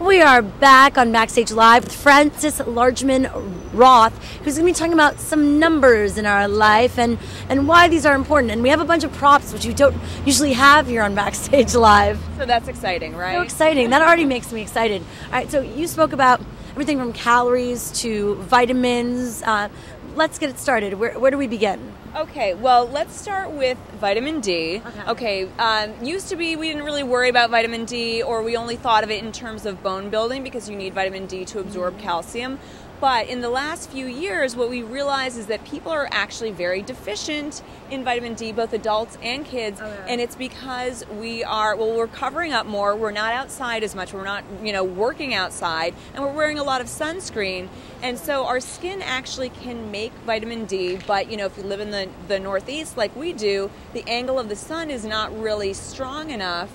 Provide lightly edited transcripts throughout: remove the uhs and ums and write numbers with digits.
We are back on Backstage Live with Francis Largeman-Roth, who's going to be talking about some numbers in our life and why these are important. And we have a bunch of props, which you don't usually have here on Backstage Live. So that's exciting, right? So exciting. That already makes me excited. All right, so you spoke about everything from calories to vitamins. Let's get it started. Where do we begin? Okay, well, let's start with vitamin D. Okay, used to be we didn't really worry about vitamin D, or we only thought of it in terms of bone building because you need vitamin D to absorb calcium. But in the last few years, what we realize is that people are actually very deficient in vitamin D, both adults and kids, and it's because we're covering up more, we're not outside as much, we're not, working outside, and we're wearing a lot of sunscreen, and so our skin actually can make vitamin D, but, if you live in the Northeast like we do, the angle of the sun is not really strong enough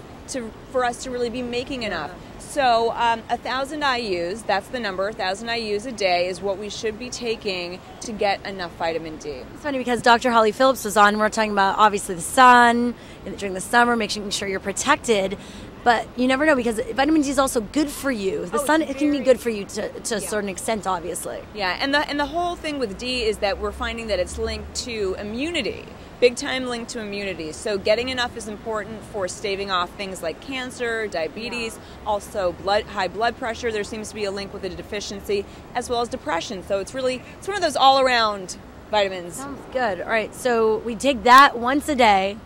for us to really be making enough. So 1,000 IUs, that's the number, 1,000 IUs a day is what we should be taking to get enough vitamin D. It's funny because Dr. Holly Phillips was on, and we're talking about obviously the sun, during the summer, making sure you're protected. But you never know because vitamin D is also good for you. The sun, it can be good for you to a certain extent, obviously. Yeah, and the whole thing with D is that we're finding that it's linked to immunity. Big time linked to immunity. So getting enough is important for staving off things like cancer, diabetes, also high blood pressure. There seems to be a link with a deficiency, as well as depression. So it's one of those all-around vitamins. Sounds good. All right, so we take that once a day,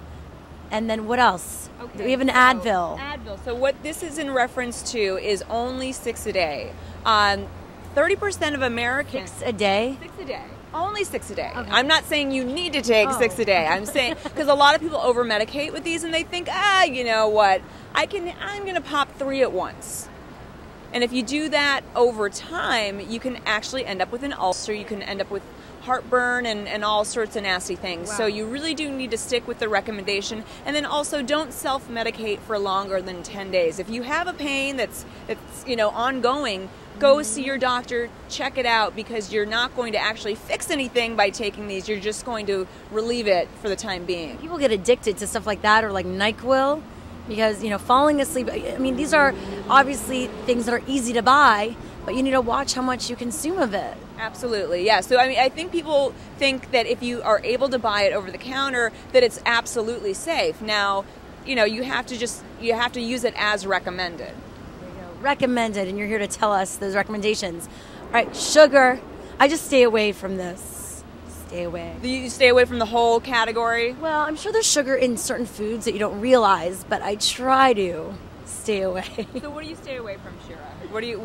and then what else? Okay, we have an Advil. Advil. So what this is in reference to is only 6 a day. 30% of Americans... 6 a day? 6 a day. Only 6 a day. Okay. I'm not saying you need to take 6 a day. I'm saying because a lot of people over medicate with these and they think, you know what, I'm going to pop 3 at once. And if you do that over time, you can actually end up with an ulcer. You can end up with heartburn and all sorts of nasty things. Wow. So you really do need to stick with the recommendation. And then also don't self-medicate for longer than 10 days. If you have a pain that's ongoing, go see your doctor, check it out, because you're not going to actually fix anything by taking these. You're just going to relieve it for the time being. People get addicted to stuff like that, or like NyQuil, because, falling asleep, these are obviously things that are easy to buy, but you need to watch how much you consume of it. Absolutely, yeah. So, I think people think that if you are able to buy it over the counter, that it's absolutely safe. Now, you have to use it as recommended. Recommended, and you're here to tell us those recommendations. All right, sugar. I just stay away from this. Stay away. Do you stay away from the whole category? Well, I'm sure there's sugar in certain foods that you don't realize, but I try to stay away. So what do you stay away from, Shira? What do you?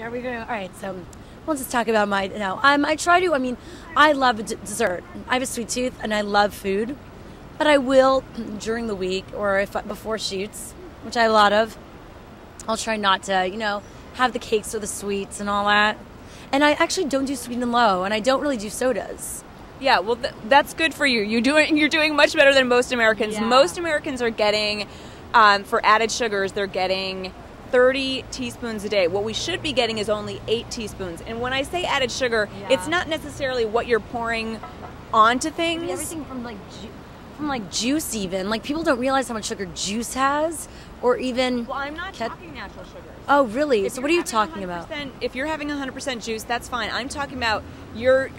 Are we going? All right, so we'll just talk about my. No, I try to. I love dessert. I have a sweet tooth, and I love food, but I will during the week or before shoots, which I have a lot of. I'll try not to, have the cakes or the sweets and all that. And I actually don't do sweet and low, and I don't really do sodas. Yeah, well, that's good for you. You're doing much better than most Americans. Yeah. Most Americans are getting, for added sugars, they're getting 30 teaspoons a day. What we should be getting is only 8 teaspoons. And when I say added sugar, it's not necessarily what you're pouring onto things. Everything from juice even. Like, people don't realize how much sugar juice has. Or even... Well, I'm not talking natural sugars. Oh, really? So what are you talking about? If you're having 100% juice, that's fine. I'm talking about your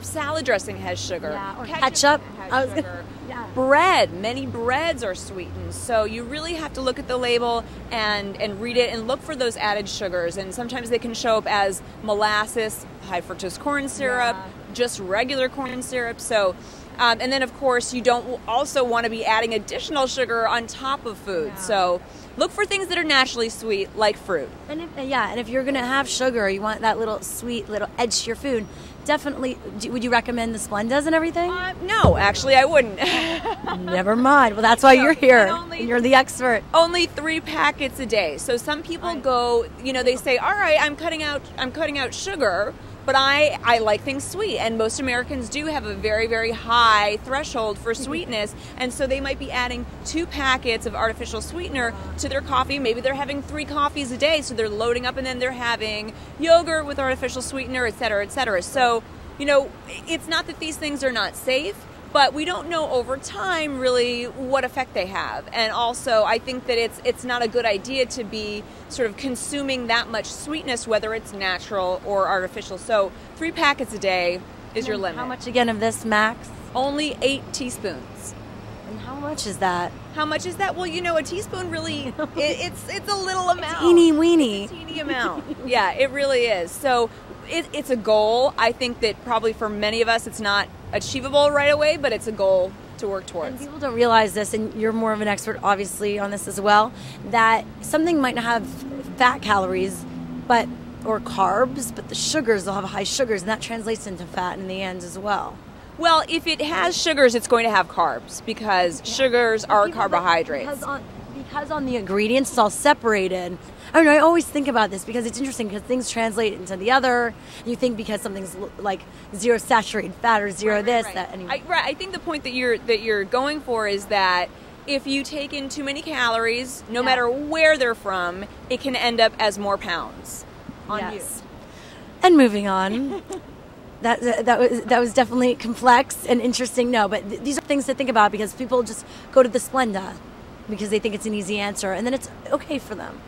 salad dressing has sugar. Yeah, or ketchup has sugar. Yeah. Bread. Many breads are sweetened. So you really have to look at the label and read it and look for those added sugars. And sometimes they can show up as molasses, high fructose corn syrup, just regular corn syrup. So... and then, of course, you don't also want to be adding additional sugar on top of food. Yeah. So look for things that are naturally sweet, like fruit. And if you're going to have sugar, you want that little sweet little edge to your food, definitely, would you recommend the Splendas and everything? No, actually, I wouldn't. Never mind. Well, that's why you're here. And you're the expert. Only 3 packets a day. So some people go, they say, all right, I'm cutting out sugar. But I like things sweet, and most Americans do have a very, very high threshold for sweetness, and so they might be adding 2 packets of artificial sweetener to their coffee. Maybe they're having 3 coffees a day, so they're loading up, and then they're having yogurt with artificial sweetener, et cetera, et cetera. So, it's not that these things are not safe, but we don't know over time really what effect they have. And also, I think that it's not a good idea to be sort of consuming that much sweetness, whether it's natural or artificial. So 3 packets a day is your limit. How much again of this, Max? Only 8 teaspoons. And how much is that? How much is that? Well, a teaspoon really, it's a little amount. Teeny weeny. It's a teeny amount. Yeah, it really is. So it's a goal. I think that probably for many of us it's not achievable right away, but it's a goal to work towards. And people don't realize this, and you're more of an expert obviously on this as well, that something might not have fat calories or carbs, but the sugars, they'll have high sugars, and that translates into fat in the end as well. Well, if it has sugars, it's going to have carbs because sugars are carbohydrates. Because on the ingredients, it's all separated. I don't know, I always think about this because it's interesting because things translate into the other. You think because something's like zero saturated fat or zero that. Anyway. I think the point that you're going for is that if you take in too many calories, no matter where they're from, it can end up as more pounds on you. And moving on. That was definitely complex and interesting. No, but these are things to think about because people just go to the Splenda because they think it's an easy answer, and then it's okay for them.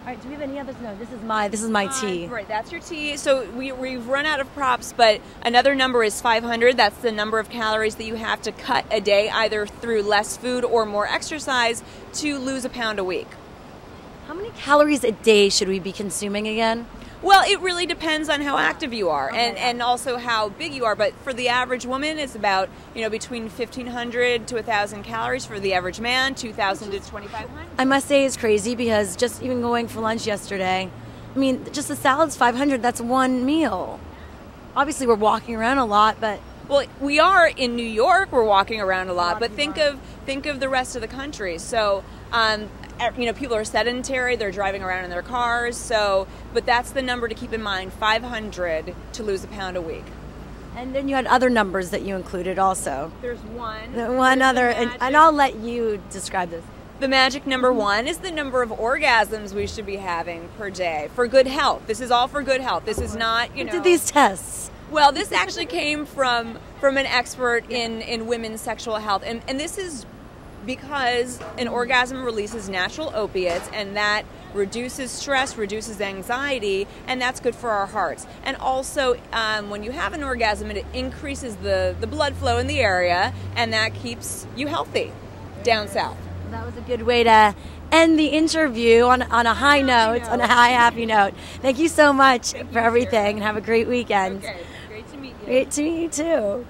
All right, do we have any others? No, this is my tea. Right, that's your tea. So we've run out of props, but another number is 500. That's the number of calories that you have to cut a day, either through less food or more exercise, to lose a pound a week. How many calories a day should we be consuming again? Well, it really depends on how active you are and also how big you are. But for the average woman, it's about, between 1,500 to 1,000 calories. For the average man, 2,000 to 2,500. I must say it's crazy because just even going for lunch yesterday, I mean, just the salad's 500. That's one meal. Obviously, we're walking around a lot, but... Well, we are in New York. We're walking around a lot. But think of the rest of the country. So... people are sedentary, they're driving around in their cars, but that's the number to keep in mind, 500 to lose a pound a week. And then you had other numbers that you included also. There's one. One other, and I'll let you describe this. The magic number 1 is the number of orgasms we should be having per day for good health. This is all for good health. This is not, Who did these tests? Well, this actually came from an expert in women's sexual health, and this is because an orgasm releases natural opiates, and that reduces stress, reduces anxiety, and that's good for our hearts. And also, when you have an orgasm, it increases the blood flow in the area, and that keeps you healthy down south. That was a good way to end the interview on a high note, on a high, happy note. Thank you so much for everything, and have a great weekend. Okay, great to meet you. Great to meet you, too.